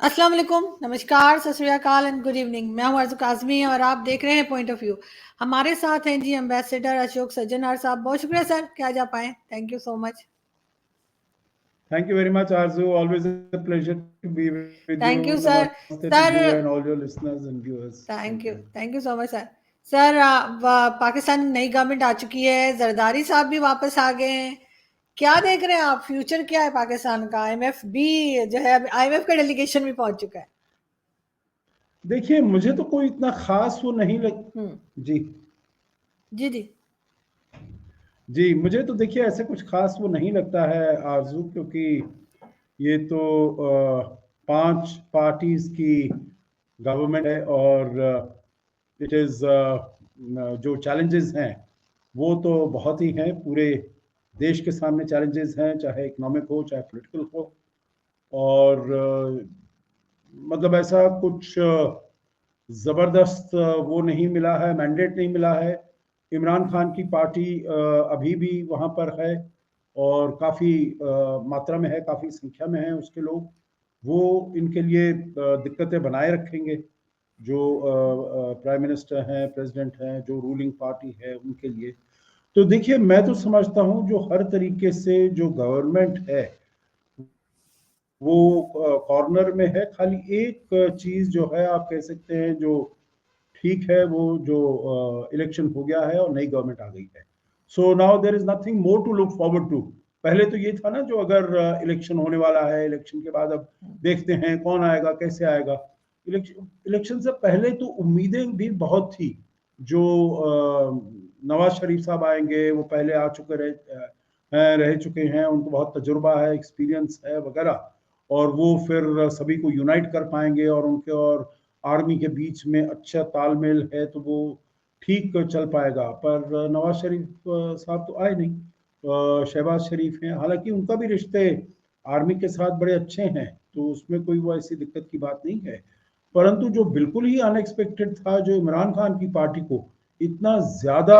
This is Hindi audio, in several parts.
अस्सलाम वालेकुम, नमस्कार, सत श्री अकाल एंड गुड इवनिंग। मैं हूं अर्ज़ु काज़मी और आप देख रहे हैं पॉइंट ऑफ व्यू। हमारे साथ हैं जी एम्बेसडर अशोक सज्जनहार साहब। बहुत शुक्रिया सर कि आज आप आए। Thank you so much. Thank you very much, Arzu. Always a pleasure to be with you. Thank you sir. Namaste to sir you and all your listeners and viewers. Thank Thank you you. Thank you so much sir. Sir Pakistan में नई गवर्नमेंट आ चुकी है, जरदारी साहब भी वापस आ गए हैं। क्या देख रहे हैं आप, फ्यूचर क्या है पाकिस्तान का? आईएमएफ भी जो है, आईएमएफ का डेलीगेशन भी पहुंच चुका है। देखिए, मुझे तो कोई इतना खास वो नहीं लग जी जी जी। जी मुझे तो देखिए ऐसे कुछ खास वो नहीं लगता है आरजू, क्योंकि ये तो 5 पार्टीज की गवर्नमेंट है और इट इज जो चैलेंजेस हैं वो तो बहुत ही हैं। पूरे देश के सामने चैलेंजेस हैं, चाहे इकोनॉमिक हो चाहे पॉलिटिकल हो। और मतलब ऐसा कुछ जबरदस्त वो नहीं मिला है, मैंडेट नहीं मिला है। इमरान खान की पार्टी अभी भी वहाँ पर है और काफ़ी मात्रा में है, काफ़ी संख्या में है उसके लोग। वो इनके लिए दिक्कतें बनाए रखेंगे। जो प्राइम मिनिस्टर हैं, प्रेसिडेंट हैं, जो रूलिंग पार्टी है उनके लिए। तो देखिए, मैं तो समझता हूँ जो हर तरीके से जो गवर्नमेंट है वो कॉर्नर में है। खाली एक चीज जो है, आप कह सकते हैं जो ठीक है, वो जो इलेक्शन हो गया है और नई गवर्नमेंट आ गई है। So now there is nothing more to look forward to. पहले तो ये था ना, जो अगर इलेक्शन होने वाला है, इलेक्शन के बाद अब देखते हैं कौन आएगा कैसे आएगा। इलेक्शन से पहले तो उम्मीदें भी बहुत थी। जो नवाज शरीफ साहब आएंगे, वो पहले आ चुके रह चुके हैं, उनको बहुत तजुर्बा है, एक्सपीरियंस है वगैरह। और वो फिर सभी को यूनाइट कर पाएंगे और उनके और आर्मी के बीच में अच्छा तालमेल है, तो वो ठीक चल पाएगा। पर नवाज शरीफ साहब तो आए नहीं। शहबाज शरीफ हैं, हालांकि उनका भी रिश्ते आर्मी के साथ बड़े अच्छे हैं, तो उसमें कोई वो ऐसी दिक्कत की बात नहीं है। परंतु जो बिल्कुल ही अनएक्सपेक्टेड था, जो इमरान खान की पार्टी को इतना ज्यादा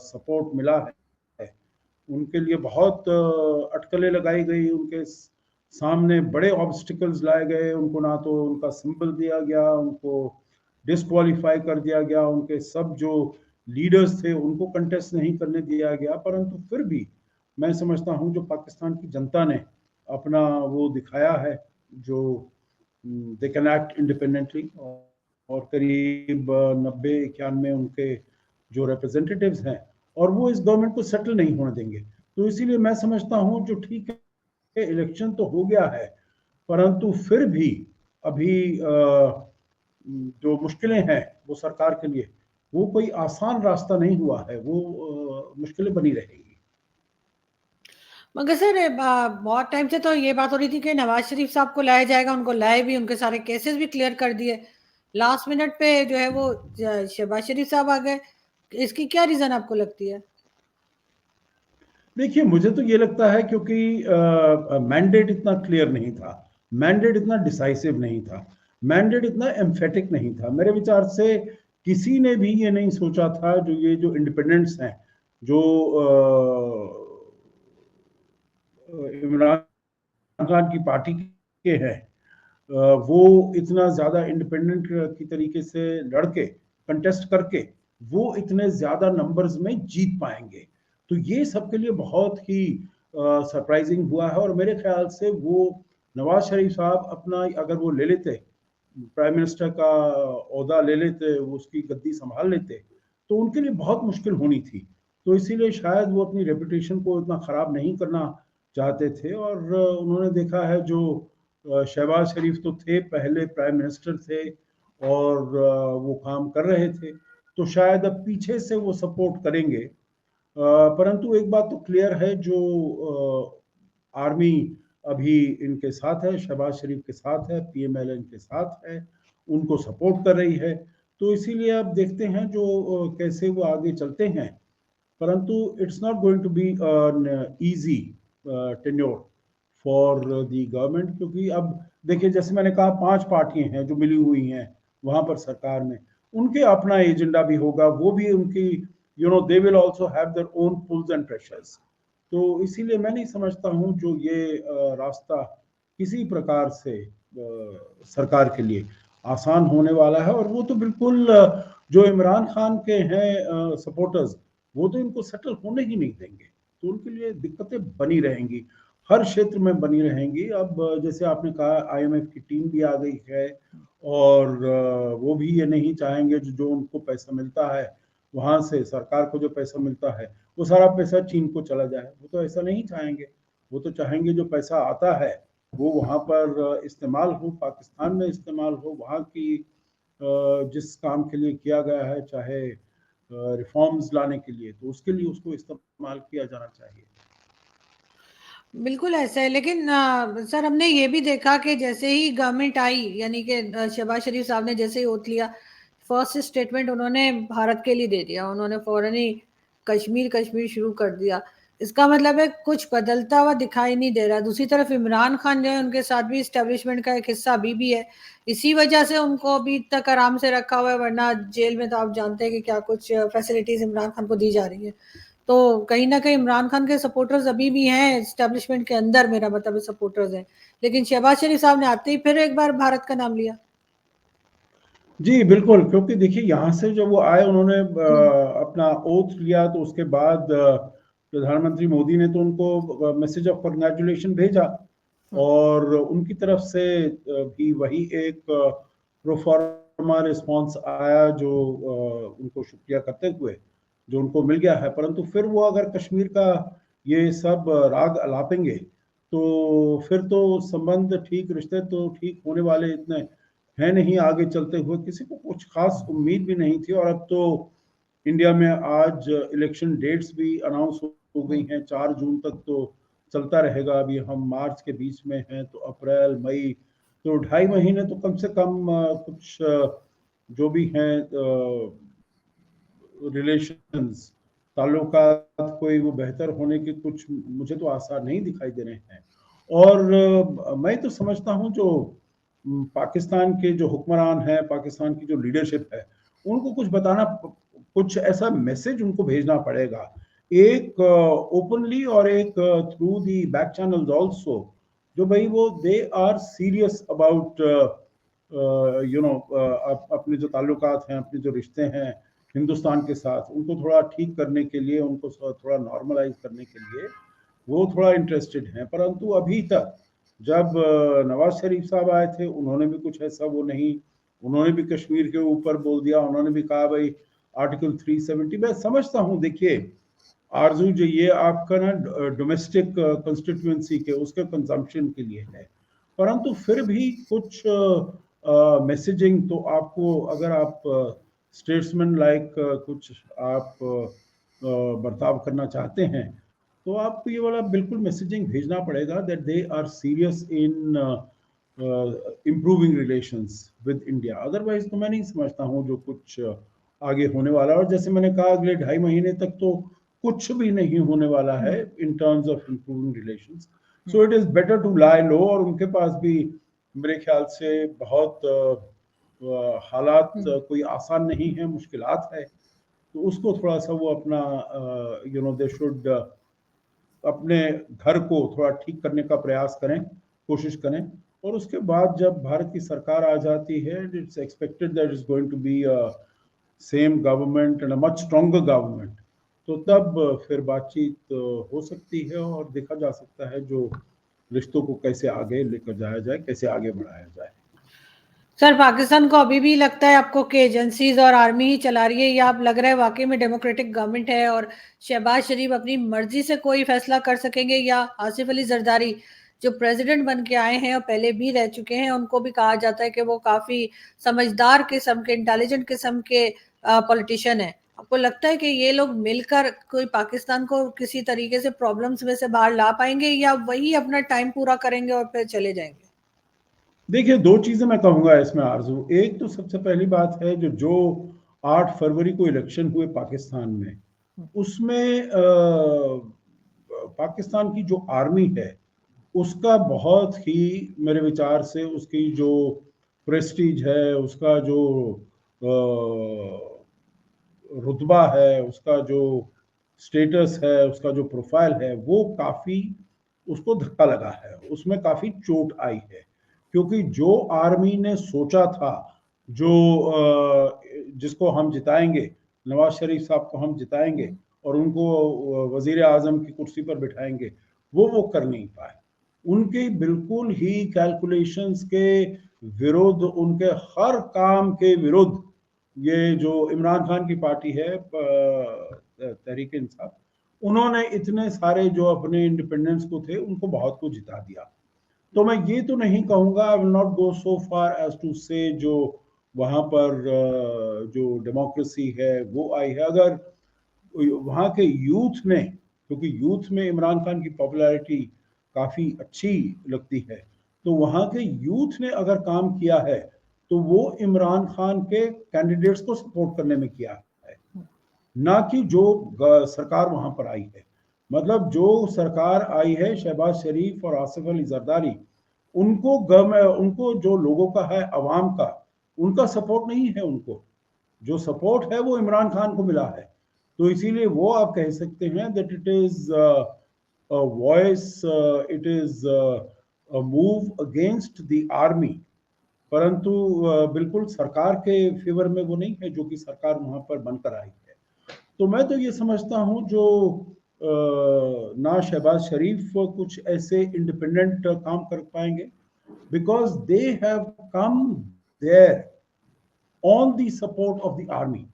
सपोर्ट मिला है, उनके लिए बहुत अटकलें लगाई गई, उनके सामने बड़े ऑब्स्टिकल्स लाए गए। उनको ना तो उनका सिंबल दिया गया, उनको डिस्क्वालीफाई कर दिया गया, उनके सब जो लीडर्स थे उनको कंटेस्ट नहीं करने दिया गया। परंतु फिर भी मैं समझता हूं जो पाकिस्तान की जनता ने अपना वो दिखाया है, जो दे कैन एक्ट इंडिपेंडेंटली। और करीब 90-91 उनके जो रिप्रेजेंटेटिव्स हैं, और वो इस गवर्नमेंट को सेटल नहीं होने देंगे। तो इसीलिए मैं समझता हूं जो ठीक है, इलेक्शन तो हो गया है, परंतु फिर भी अभी जो मुश्किलें हैं वो सरकार के लिए, वो कोई आसान रास्ता नहीं हुआ है, वो मुश्किलें बनी रहेगी। मगर सर बहुत टाइम से तो ये बात हो रही थी कि नवाज शरीफ साहब को लाया जाएगा, उनको लाए भी, उनके सारे केसेस भी क्लियर कर दिए। लास्ट मिनट पे जो है वो शहबाज शरीफ साहब आ गए। इसकी क्या रीजन आपको लगती है? देखिए, मुझे तो ये लगता है क्योंकि मैंडेट इतना क्लियर नहीं था, मैंडेट इतना डिसाइसिव नहीं था, मैंडेट इतना एम्फेटिक नहीं था। मेरे विचार से किसी ने भी ये नहीं सोचा था, जो ये जो इंडिपेंडेंट्स हैं, जो इमरान खान की पार्टी के हैं, वो इतना ज्यादा इंडिपेंडेंट की तरीके से लड़के, कंटेस्ट करके वो इतने ज्यादा नंबर्स में जीत पाएंगे। तो ये सबके लिए बहुत ही सरप्राइजिंग हुआ है। और मेरे ख्याल से वो नवाज शरीफ साहब अपना अगर वो ले लेते, प्राइम मिनिस्टर का ओहदा ले लेते, वो उसकी गद्दी संभाल लेते, तो उनके लिए बहुत मुश्किल होनी थी। तो इसीलिए शायद वो अपनी रेपुटेशन को इतना खराब नहीं करना चाहते थे। और उन्होंने देखा है, जो शहबाज शरीफ तो थे, पहले प्राइम मिनिस्टर थे और वो काम कर रहे थे, तो शायद अब पीछे से वो सपोर्ट करेंगे। परंतु एक बात तो क्लियर है, जो आर्मी अभी इनके साथ है, शहबाज शरीफ के साथ है, पीएमएल इनके साथ है, उनको सपोर्ट कर रही है। तो इसीलिए अब देखते हैं जो कैसे वो आगे चलते हैं। परंतु it's not going to be easy tenure for the government, क्योंकि अब देखिए, जैसे मैंने कहा, 5 पार्टियां हैं जो मिली हुई हैं वहां पर सरकार में। उनके अपना एजेंडा भी होगा, वो भी उनकी they will also have their own pulls and pressures. तो इसीलिए मैं नहीं समझता हूं जो ये रास्ता किसी प्रकार से सरकार के लिए आसान होने वाला है। और वो तो बिल्कुल जो इमरान खान के हैं सपोर्टर्स, वो तो इनको सेटल होने ही नहीं देंगे, तो उनके लिए दिक्कतें बनी रहेंगी, हर क्षेत्र में बनी रहेंगी। अब जैसे आपने कहा IMF की टीम भी आ गई है, और वो भी ये नहीं चाहेंगे जो उनको पैसा मिलता है वहां से, सरकार को जो पैसा मिलता है वो सारा पैसा चीन को चला जाए, वो तो ऐसा नहीं चाहेंगे। वो तो चाहेंगे जो पैसा आता है वो वहां पर इस्तेमाल हो, पाकिस्तान में इस्तेमाल हो, वहां की जिस काम के लिए किया गया है, चाहे रिफॉर्म्स लाने के लिए, तो उसके लिए उसको इस्तेमाल किया जाना चाहिए। बिल्कुल ऐसा है, लेकिन सर हमने ये भी देखा कि जैसे ही गवर्नमेंट आई, यानी कि शहबाज शरीफ साहब ने जैसे ही ओथ लिया, फर्स्ट स्टेटमेंट उन्होंने भारत के लिए दे दिया, उन्होंने फौरन ही कश्मीर कश्मीर शुरू कर दिया। इसका मतलब है कुछ बदलता हुआ दिखाई नहीं दे रहा। दूसरी तरफ इमरान खान जो है उनके साथ भी इस्टेब्लिशमेंट का एक हिस्सा अभी भी है, इसी वजह से उनको अभी तक आराम से रखा हुआ है, वरना जेल में तो आप जानते हैं कि क्या कुछ फैसिलिटीज इमरान खान को दी जा रही है। तो कहीं ना कहीं इमरान खान के सपोर्टर्स अभी भी हैं एस्टेब्लिशमेंट के अंदर, मेरा मतलब सपोर्टर्स हैं, लेकिन शहबाज शरीफ साहब ने आते ही फिर एक बार भारत का नाम लिया। जी बिल्कुल, क्योंकि देखिए यहाँ से जब वो आए, उन्होंने हम्म। अपना ओथ लिया, तो उसके बाद प्रधानमंत्री मोदी ने तो उनको मैसेज ऑफ कंग्रेचुलेशन भेजा, हम्म। और उनकी तरफ से भी वही एक प्रोफॉर्मा रिस्पांस आया, जो उनको शुक्रिया करते हुए जो उनको मिल गया है। परंतु फिर वो अगर कश्मीर का ये सब राग अलापेंगे, तो फिर तो संबंध ठीक, रिश्ते तो ठीक होने वाले इतने है नहीं। आगे चलते हुए किसी को कुछ खास उम्मीद भी नहीं थी, और अब तो इंडिया में आज इलेक्शन डेट्स भी अनाउंस हो गई हैं, 4 जून तक तो चलता रहेगा। अभी हम मार्च के बीच में हैं, तो अप्रैल मई, तो 2.5 महीने तो कम से कम कुछ जो भी हैं रिलेशंस, ताल्लुकात, कोई वो बेहतर होने के कुछ मुझे तो आसार नहीं दिखाई दे रहे हैं। और मैं तो समझता हूँ जो पाकिस्तान के जो हुक्मरान हैं, पाकिस्तान की जो लीडरशिप है, उनको कुछ बताना, कुछ ऐसा मैसेज उनको भेजना पड़ेगा, एक ओपनली और एक through the back channels also, जो भाई वो दे आर सीरियस अबाउट अपने जो ताल्लुकात हैं, अपने जो रिश्ते हैं हिंदुस्तान के साथ, उनको थोड़ा ठीक करने के लिए, उनको थोड़ा नॉर्मलाइज करने के लिए वो थोड़ा इंटरेस्टेड हैं। परंतु अभी तक जब नवाज शरीफ साहब आए थे, उन्होंने भी कुछ ऐसा वो नहीं, उन्होंने भी कश्मीर के ऊपर बोल दिया, उन्होंने भी कहा भाई आर्टिकल 370। मैं समझता हूँ, देखिए आरजू, जो ये आपका ना डोमेस्टिक कंस्टिट्यूएंसी के उसके कंजम्पशन के लिए है, परंतु फिर भी कुछ मैसेजिंग तो आपको, अगर आप स्टेट्समैन लाइक कुछ आप बर्ताव करना चाहते हैं, तो आपको ये वाला बिल्कुल मैसेजिंग भेजना पड़ेगा that they are serious in improving relations with India. Otherwise तो मैं नहीं समझता हूँ जो कुछ आगे होने वाला है। और जैसे मैंने कहा, अगले 2.5 महीने तक तो कुछ भी नहीं होने वाला है in terms of improving relations. So it is better to lie low. और उनके पास भी मेरे ख्याल से बहुत हालात कोई आसान नहीं है, मुश्किलात है, तो उसको थोड़ा सा वो अपना दे शुड अपने घर को थोड़ा ठीक करने का प्रयास करें, कोशिश करें। और उसके बाद जब भारत की सरकार आ जाती है, it's expected that is going to be same government and a much stronger government, तो तब फिर बातचीत हो सकती है, और देखा जा सकता है जो रिश्तों को कैसे आगे लेकर जाया जाए, कैसे आगे बढ़ाया जाए। सर पाकिस्तान को अभी भी लगता है आपको कि एजेंसीज और आर्मी ही चला रही है, या आप लग रहा है वाकई में डेमोक्रेटिक गवर्नमेंट है और शहबाज शरीफ अपनी मर्जी से कोई फैसला कर सकेंगे, या आसिफ अली जरदारी जो प्रेसिडेंट बन के आए हैं और पहले भी रह चुके हैं, उनको भी कहा जाता है कि वो काफी समझदार किस्म के, इंटेलिजेंट किस्म के पॉलिटिशियन है। आपको लगता है कि ये लोग मिलकर कोई पाकिस्तान को किसी तरीके से प्रॉब्लम्स में से बाहर ला पाएंगे, या वही अपना टाइम पूरा करेंगे और फिर चले जाएंगे? देखिए, दो चीजें मैं कहूंगा इसमें आरजू। एक तो सबसे पहली बात है, जो 8 फरवरी को इलेक्शन हुए पाकिस्तान में, उसमें पाकिस्तान की जो आर्मी है उसका बहुत ही, मेरे विचार से उसकी जो प्रेस्टीज है, उसका जो रुतबा है, उसका जो स्टेटस है, उसका जो प्रोफाइल है, वो काफी, उसको धक्का लगा है, उसमें काफी चोट आई है। क्योंकि जो आर्मी ने सोचा था, जो जिसको हम जिताएंगे, नवाज शरीफ साहब को हम जिताएंगे और उनको वजीर आजम की कुर्सी पर बिठाएंगे, वो कर नहीं पाए। उनके बिल्कुल ही कैलकुलेशंस के विरुद्ध, उनके हर काम के विरुद्ध, ये जो इमरान खान की पार्टी है तहरीक इंसाफ, उन्होंने इतने सारे जो अपने इंडिपेंडेंस को थे उनको बहुत कुछ जिता दिया। तो मैं ये तो नहीं कहूंगा, I will not go so far as to say जो वहां पर जो डेमोक्रेसी है वो आई है। अगर वहां के यूथ ने, क्योंकि यूथ में इमरान खान की पॉपुलैरिटी काफी अच्छी लगती है, तो वहां के यूथ ने अगर काम किया है तो वो इमरान खान के कैंडिडेट्स को सपोर्ट करने में किया है, ना कि जो सरकार वहां पर आई है। मतलब जो सरकार आई है, शहबाज शरीफ और आसिफ अली जरदारी, उनको उनको जो लोगों का है, अवाम का, उनका सपोर्ट नहीं है। उनको जो सपोर्ट है वो इमरान खान को मिला है। तो इसीलिए वो आप कह सकते हैं that it is voice, it is move against the army, परंतु बिल्कुल सरकार के फेवर में वो नहीं है जो कि सरकार वहां पर बनकर आई है। तो मैं तो ये समझता हूं जो ना शहबाज शरीफ कुछ ऐसे इंडिपेंडेंट काम कर पाएंगे, because they have come there on the support of the army,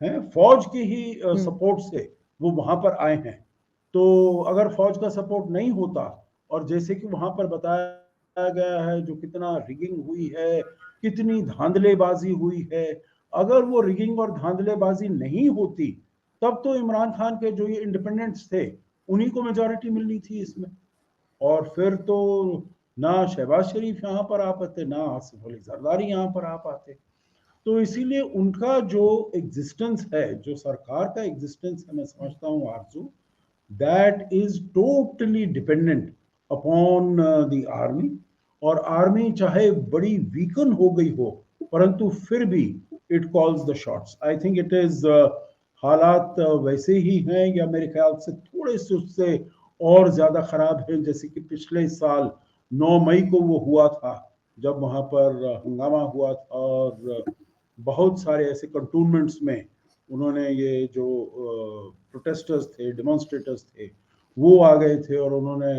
है फौज के ही सपोर्ट से वो वहां पर आए हैं। तो अगर फौज का सपोर्ट नहीं होता, और जैसे कि वहां पर बताया गया है जो कितना रिगिंग हुई है, कितनी धांधलेबाजी हुई है, अगर वो रिगिंग और धांधलेबाजी नहीं होती तब तो इमरान खान के जो ये इंडिपेंडेंट्स थे उन्हीं को मेजोरिटी मिलनी थी इसमें, और फिर तो ना शहबाज शरीफ यहाँ पर आ पाते, ना आसिफ अली जरदारी यहाँ पर आ पाते। तो इसीलिए उनका जो एग्जिस्टेंस है, जो सरकार का एग्जिस्टेंस है, मैं समझता हूँ आरजू, that is totally dependent upon the army. और आर्मी चाहे बड़ी वीकन हो गई हो, परंतु फिर भी it calls the shots. I think it is हालात वैसे ही हैं, या मेरे ख्याल से थोड़े से उससे और ज्यादा खराब है, जैसे कि पिछले साल 9 मई को वो हुआ था, जब वहां पर हंगामा हुआ था और बहुत सारे ऐसे कंटोनमेंट्स में उन्होंने, ये जो प्रोटेस्टर्स थे, डेमोन्स्ट्रेटर्स थे, वो आ गए थे और उन्होंने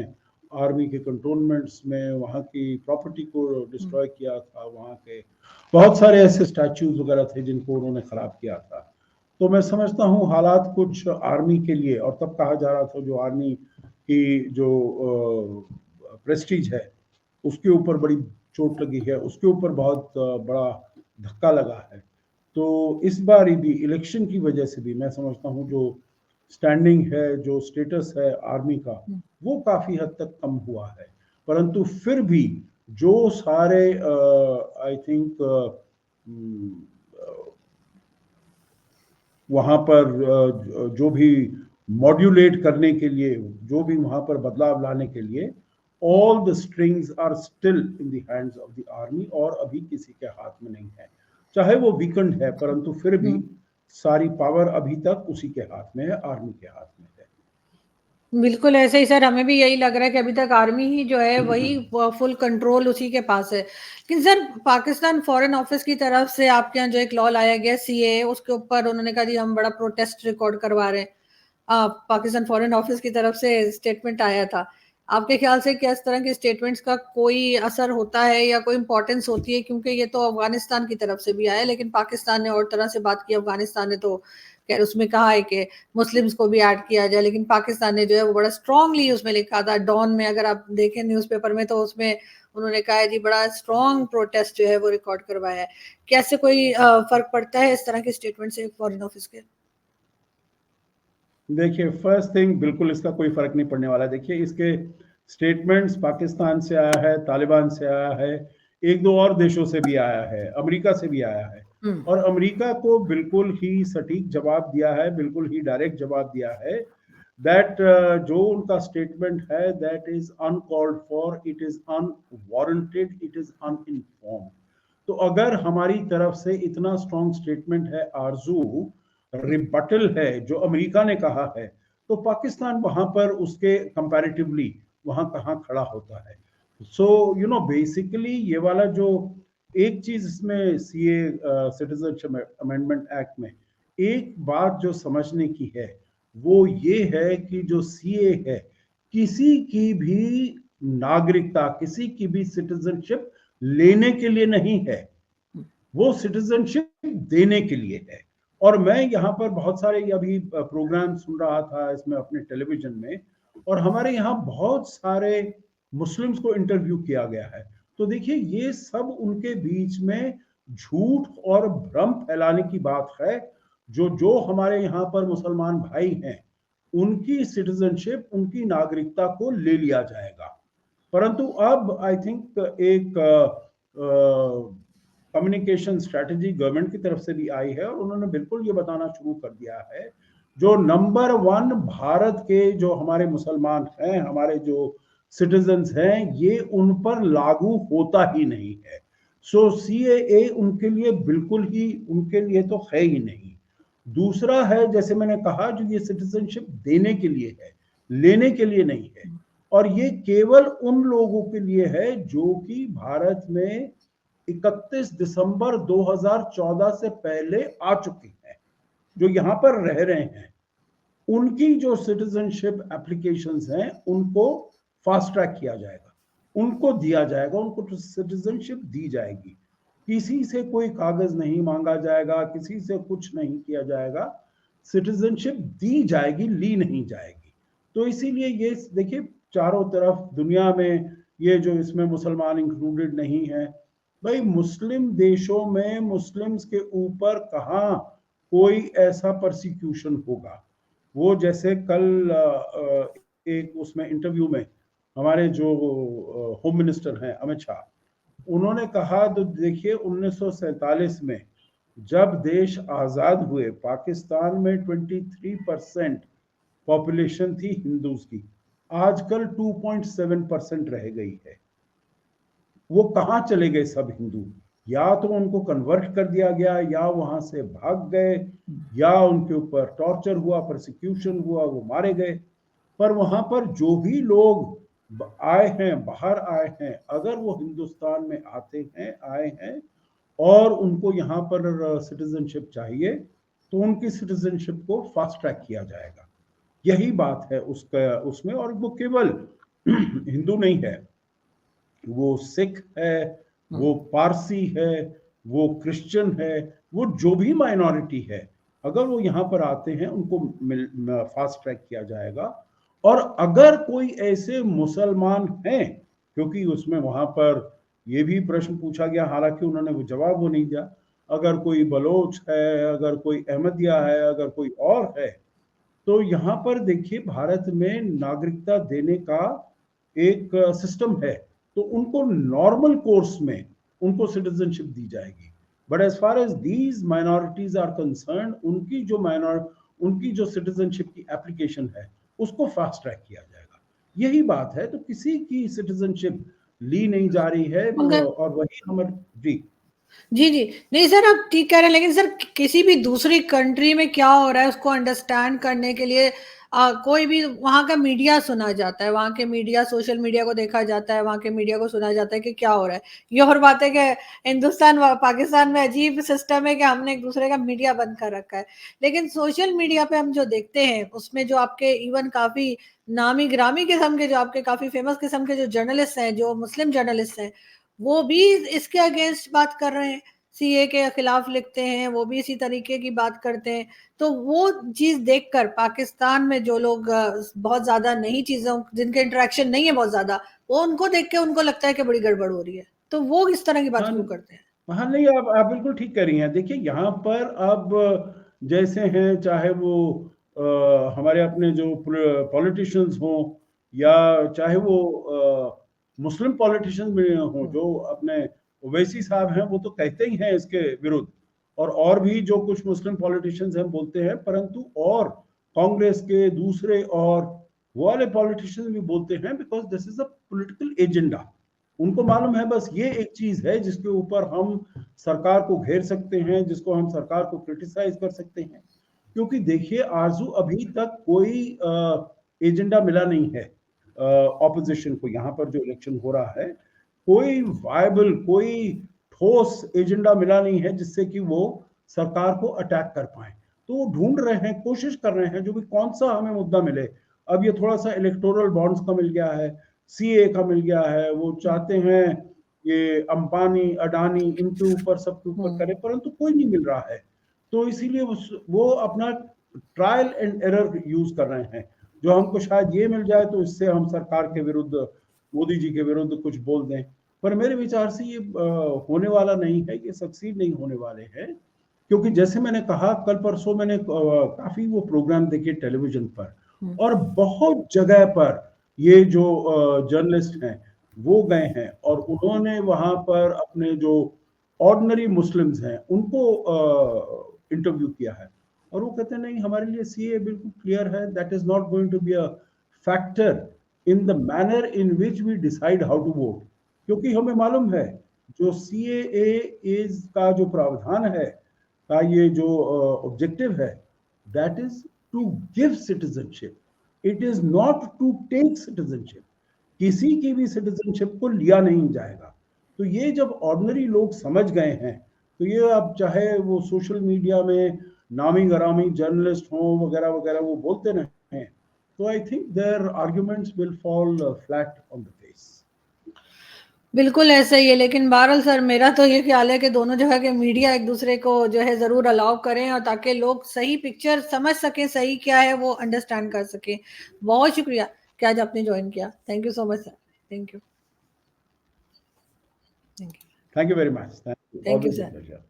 आर्मी के कंटोनमेंट्स में वहाँ की प्रॉपर्टी को डिस्ट्रॉय किया था। वहाँ के बहुत सारे ऐसे स्टैच्यूज वगैरह थे जिनको उन्होंने खराब किया था। तो मैं समझता हूँ हालात कुछ आर्मी के लिए, और तब कहा जा रहा था जो आर्मी की जो प्रेस्टीज है उसके ऊपर बड़ी चोट लगी है, उसके ऊपर बहुत बड़ा धक्का लगा है। तो इस बार भी इलेक्शन की वजह से भी मैं समझता हूँ जो स्टैंडिंग है, जो स्टेटस है आर्मी का, वो काफी हद तक कम हुआ है। परंतु फिर भी जो सारे आई थिंक वहां पर जो भी मॉड्यूलेट करने के लिए, जो भी वहां पर बदलाव लाने के लिए, all the strings are still in the hands of the army, और अभी किसी के हाथ में नहीं है। चाहे वो वीकेंड है, परंतु फिर भी सारी पावर अभी तक उसी के हाथ में है, आर्मी के हाथ में है। बिल्कुल ऐसे ही सर, हमें भी यही लग रहा है कि अभी तक आर्मी ही जो है वही फुल कंट्रोल उसी के पास है। लेकिन सर, पाकिस्तान फॉरेन ऑफिस की तरफ से आपके यहाँ जो एक लॉ लाया गया सीए, उसके ऊपर उन्होंने कहा जी हम बड़ा प्रोटेस्ट रिकॉर्ड करवा रहे हैं। पाकिस्तान फॉरेन ऑफिस की तरफ से स्टेटमेंट आया था। आपके ख्याल से क्या इस तरह के स्टेटमेंट्स का कोई असर होता है या कोई इंपॉर्टेंस होती है? क्योंकि ये तो अफगानिस्तान की तरफ से भी आया, लेकिन पाकिस्तान ने और तरह से बात की। अफगानिस्तान ने तो उसमें कहा है कि मुस्लिम्स को भी ऐड किया जाए, लेकिन पाकिस्तान ने जो है वो बड़ा स्ट्रांगली उसमें लिखा था। डॉन में अगर आप देखें न्यूज़पेपर में, तो उसमें उन्होंने कहा है जी बड़ा स्ट्रांग प्रोटेस्ट जो है वो रिकॉर्ड करवाया है। कैसे कोई फर्क पड़ता है इस तरह के स्टेटमेंट से फॉरेन ऑफिस के? देखिए, फर्स्ट थिंग, बिल्कुल इसका कोई फर्क नहीं पड़ने वाला। देखिए, इसके स्टेटमेंट्स पाकिस्तान से आया है, तालिबान से आया है, एक दो और देशों से भी आया है, अमेरिका से भी आया है, और अमेरिका को बिल्कुल ही सटीक जवाब दिया है, बिल्कुल ही डायरेक्ट जवाब दिया है दैट जो उनका स्टेटमेंट है that is uncalled for, it is unwarranted, it is uninformed. तो अगर हमारी तरफ से इतना स्ट्रॉन्ग स्टेटमेंट है आरजू, रिबटल है जो अमेरिका ने कहा है, तो पाकिस्तान वहां पर उसके कंपैरेटिवली वहां कहां खड़ा होता है? सो यू नो बेसिकली ये वाला जो एक चीज इसमें सीए सिटीजनशिप अमेंडमेंट एक्ट में एक बात जो समझने की है वो ये है कि जो सीए है किसी की भी नागरिकता, किसी की भी सिटीजनशिप लेने के लिए नहीं है, वो सिटीजनशिप देने के लिए है। और मैं यहाँ पर बहुत सारे अभी प्रोग्राम सुन रहा था इसमें अपने टेलीविजन में, और हमारे यहाँ बहुत सारे मुस्लिम्स को इंटरव्यू किया गया है। तो देखिए ये सब उनके बीच में झूठ और भ्रम फैलाने की बात है। जो जो हमारे यहाँ पर मुसलमान भाई हैं उनकी सिटीजनशिप, उनकी नागरिकता को ले लिया जाएगा। परंतु अब आई थिंक एक कम्युनिकेशन स्ट्रेटजी गवर्नमेंट की तरफ से भी आई है और उन्होंने बिल्कुल ये बताना शुरू कर दिया है जो नंबर 1 भारत के जो हमारे मुसलमान हैं, हमारे जो सिटीजन्स हैं, ये उन पर लागू होता ही नहीं है। सो सीएए उनके लिए बिल्कुल ही, उनके लिए तो है ही नहीं। दूसरा है, जैसे मैंने कहा, जो ये सिटीजनशिप देने के लिए है, लेने के लिए नहीं है। और ये केवल उन लोगों के लिए है जो कि भारत में 31 दिसंबर 2014 से पहले आ चुके हैं, जो यहाँ पर रह रहे हैं। उनकी जो सिटीजनशिप एप्लीकेशंस हैं उनको फास्ट ट्रैक किया जाएगा, उनको दिया जाएगा, उनको सिटीजनशिप दी जाएगी। किसी से कोई कागज नहीं मांगा जाएगा, किसी से कुछ नहीं किया जाएगा, सिटीजनशिप दी जाएगी, ली नहीं जाएगी। तो इसीलिए ये देखिए चारों तरफ दुनिया में ये जो इसमें मुसलमान इंक्लूडेड नहीं है, भाई मुस्लिम देशों में मुस्लिम्स के ऊपर कहाँ कोई ऐसा परसिक्यूशन होगा। वो जैसे कल एक उसमें इंटरव्यू में हमारे जो होम मिनिस्टर हैं अमित शाह, उन्होंने कहा, तो देखिए 1947 में जब देश आजाद हुए पाकिस्तान में 23% पॉपुलेशन थी हिंदूज की, आजकल 2.7% रह गई है। वो कहाँ चले गए सब हिंदू? या तो उनको कन्वर्ट कर दिया गया, या वहां से भाग गए, या उनके ऊपर टॉर्चर हुआ, परसिक्यूशन हुआ, वो मारे गए। पर वहां पर जो भी लोग आए हैं, बाहर आए हैं, अगर वो हिंदुस्तान में आते हैं, आए हैं और उनको यहाँ पर सिटीजनशिप चाहिए, तो उनकी सिटीजनशिप को फास्ट ट्रैक किया जाएगा। यही बात है उसका उसमें। और वो केवल हिंदू नहीं है, वो सिख है, वो पारसी है, वो क्रिश्चियन है, वो जो भी माइनॉरिटी है, अगर वो यहाँ पर आते हैं उनको फास्ट ट्रैक किया जाएगा। और अगर कोई ऐसे मुसलमान हैं, क्योंकि उसमें वहां पर ये भी प्रश्न पूछा गया, हालांकि उन्होंने वो जवाब वो नहीं दिया, अगर कोई बलोच है, अगर कोई अहमदिया है, अगर कोई और है, तो यहाँ पर देखिए भारत में नागरिकता देने का एक सिस्टम है, तो उनको नॉर्मल कोर्स में उनको सिटीजनशिप दी जाएगी। But as far as these minorities are concern, उनकी जो सिटीजनशिप की एप्लीकेशन है उसको फास्ट ट्रैक किया जाएगा। यही बात है। तो किसी की सिटीजनशिप ली नहीं जा रही है, और वही हमारे जी जी नहीं सर, आप ठीक कह रहे हैं, लेकिन सर किसी भी दूसरी कंट्री में क्या हो रहा है उसको अंडरस्टैंड करने के लिए कोई भी वहां का मीडिया सुना जाता है, वहां के मीडिया, सोशल मीडिया को देखा जाता है, वहां के मीडिया को सुना जाता है कि क्या हो रहा है। ये और बात है कि हिंदुस्तान पाकिस्तान में अजीब सिस्टम है कि हमने एक दूसरे का मीडिया बंद कर रखा है, लेकिन सोशल मीडिया पे हम जो देखते हैं उसमें जो आपके इवन काफी नामी ग्रामी किस्म के, जो आपके काफी फेमस किस्म के जो जर्नलिस्ट हैं, जो मुस्लिम जर्नलिस्ट हैं, वो भी इसके अगेंस्ट बात कर रहे हैं, सीए के खिलाफ लिखते हैं, वो भी इसी तरीके की बात करते हैं। तो वो चीज देखकर पाकिस्तान में जो लोग बहुत ज्यादा नई चीजों, जिनके इंटरेक्शन नहीं है बहुत ज्यादा, वो उनको देख के उनको लगता है कि बड़ी गड़बड़ हो रही है, तो वो इस तरह की बात शुरू करते हैं। हाँ नहीं, आप बिल्कुल ठीक कह रही हैं। देखिए यहाँ पर अब जैसे हैं, चाहे वो हमारे अपने जो पॉलिटिशियंस हों, या चाहे वो मुस्लिम पॉलिटिशियंस भी हों, जो अपने ओवैसी साहब हैं, वो तो कहते ही हैं इसके विरुद्ध, और भी जो कुछ मुस्लिम पॉलिटिशियंस हैं बोलते हैं, परंतु और कांग्रेस के दूसरे और वो वाले पॉलिटिशियंस भी बोलते हैं, because this is a political agenda. उनको मालूम है बस ये एक चीज है जिसके ऊपर हम सरकार को घेर सकते हैं, जिसको हम सरकार को क्रिटिसाइज कर सकते हैं। क्योंकि देखिए आरजू, अभी तक कोई एजेंडा मिला नहीं है। ऑपोजिशन को, यहाँ पर जो इलेक्शन हो रहा है, कोई वायबल, कोई ठोस एजेंडा मिला नहीं है जिससे कि वो सरकार को अटैक कर पाए। तो वो ढूंढ रहे हैं, कोशिश कर रहे हैं जो भी कौन सा हमें मुद्दा मिले। अब ये थोड़ा सा इलेक्टोरल बॉन्ड्स का मिल गया है, सीए का मिल गया है, वो चाहते हैं ये अंबानी अडानी इनके ऊपर सबके ऊपर करे, परंतु कोई नहीं मिल रहा है। तो इसीलिए वो अपना ट्रायल एंड एरर यूज कर रहे हैं, जो हमको शायद ये मिल जाए तो इससे हम सरकार के विरुद्ध, मोदी जी के विरुद्ध कुछ बोल दें। पर मेरे विचार से ये होने वाला नहीं है, ये सक्सीड नहीं होने वाले हैं। क्योंकि जैसे मैंने कहा, कल परसों मैंने काफी वो प्रोग्राम देखे टेलीविजन पर, और बहुत जगह पर ये जो जर्नलिस्ट हैं वो गए हैं और उन्होंने वहां पर अपने जो ऑर्डिनरी मुस्लिम्स हैं उनको इंटरव्यू किया है, और वो कहते हैं नहीं, हमारे लिए सीए बिल्कुल क्लियर है, that is not going to be a factor in the manner in which we decide how to vote. क्योंकि हमें मालूम है जो सीएए इज का जो प्रावधान है, का ये जो ऑब्जेक्टिव है, that is to give citizenship, it is not to take citizenship. किसी की भी सिटीजनशिप को लिया नहीं जाएगा। तो ये जब ऑर्डिनरी लोग समझ गए हैं, तो ये अब चाहे वो सोशल मीडिया में नामी गरामी जर्नलिस्ट हो वगैरह वगैरह वो बोलते रहे, तो I think their arguments will fall flat on the face. बिल्कुल ऐसा ही है, लेकिन बहरहाल सर मेरा तो ये ख्याल है कि दोनों जो है कि मीडिया एक दूसरे को जो है जरूर अलाउ करें, और ताकि लोग सही पिक्चर समझ सके, सही क्या है वो अंडरस्टैंड कर सके। बहुत शुक्रिया कि आज आपने ज्वाइन किया। Thank you so much sir. Thank you. Thank you very much. Thank you. Thank you Always a sir. pleasure.